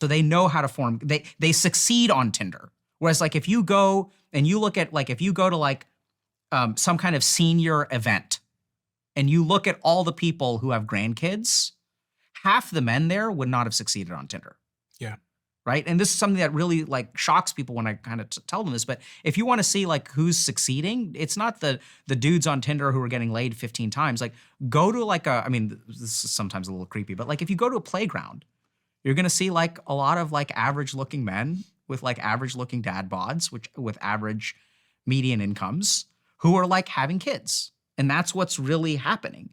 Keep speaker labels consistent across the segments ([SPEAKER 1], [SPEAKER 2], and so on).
[SPEAKER 1] So they know how to form, they succeed on Tinder. Whereas like if you go and you look at like, if you go to like some kind of senior event and you look at all the people who have grandkids, half the men there would not have succeeded on Tinder.
[SPEAKER 2] Yeah.
[SPEAKER 1] Right? And this is something that really like shocks people when I kind of tell them this, but if you want to see like who's succeeding, it's not the dudes on Tinder who are getting laid 15 times. Like go to like I mean, this is sometimes a little creepy, but like if you go to a playground, you're gonna see like a lot of like average looking men with like average looking dad bods, which with average median incomes, who are like having kids. And that's what's really happening.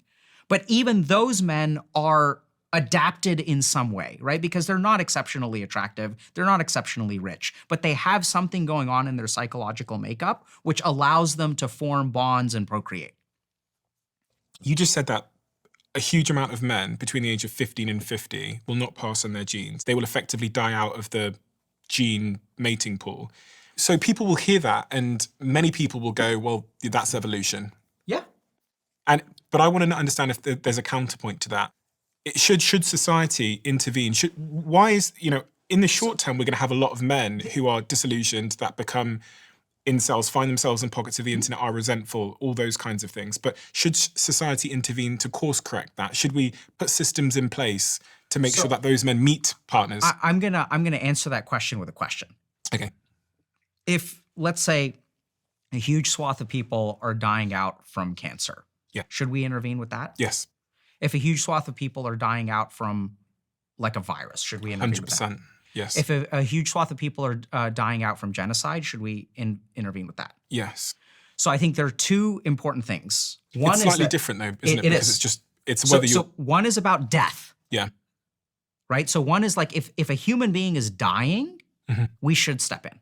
[SPEAKER 1] But even those men are adapted in some way, right? Because they're not exceptionally attractive, they're not exceptionally rich, but they have something going on in their psychological makeup which allows them to form bonds and procreate.
[SPEAKER 2] You just said that a huge amount of men between the age of 15 and 50 will not pass on their genes. They will effectively die out of the gene mating pool. So people will hear that and many people will go, well, that's evolution.
[SPEAKER 1] Yeah.
[SPEAKER 2] But I want to understand if there's a counterpoint to that. Should society intervene? Why is, in the short term, we're going to have a lot of men who are disillusioned, that become incels, find themselves in pockets of the internet, are resentful, all those kinds of things. But should society intervene to course correct that? Should we put systems in place to make sure that those men meet partners?
[SPEAKER 1] I'm gonna answer that question with a question.
[SPEAKER 2] Okay.
[SPEAKER 1] If, let's say, a huge swath of people are dying out from cancer, should we intervene with that?
[SPEAKER 2] Yes.
[SPEAKER 1] If a huge swath of people are dying out from like a virus, should we intervene with that?
[SPEAKER 2] 100%, yes.
[SPEAKER 1] If a huge swath of people are dying out from genocide, should we intervene with that?
[SPEAKER 2] Yes.
[SPEAKER 1] So I think there are two important things.
[SPEAKER 2] One it's slightly different though, isn't it? Because it's whether so
[SPEAKER 1] one is about death.
[SPEAKER 2] Yeah.
[SPEAKER 1] Right? So one is like if a human being is dying, we should step in.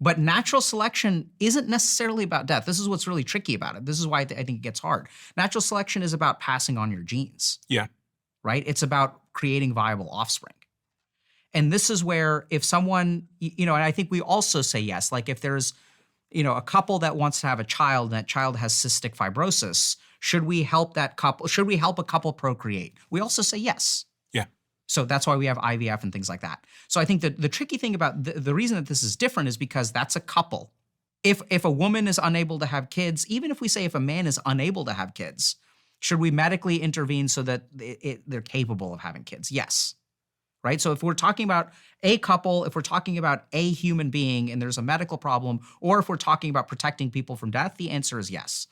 [SPEAKER 1] But natural selection isn't necessarily about death. This is what's really tricky about it. This is why I think it gets hard. Natural selection is about passing on your genes.
[SPEAKER 2] Yeah.
[SPEAKER 1] Right? It's about creating viable offspring. And this is where if someone, and I think we also say yes, like if there's, a couple that wants to have a child and that child has cystic fibrosis, should we help that couple? Should we help a couple procreate? We also say yes.
[SPEAKER 2] Yeah.
[SPEAKER 1] So that's why we have IVF and things like that. So I think that the tricky thing about the reason that this is different is because that's a couple. If a woman is unable to have kids, even if we say if a man is unable to have kids, should we medically intervene so that they're capable of having kids? Yes. Right? So if we're talking about a couple, if we're talking about a human being and there's a medical problem, or if we're talking about protecting people from death, the answer is yes.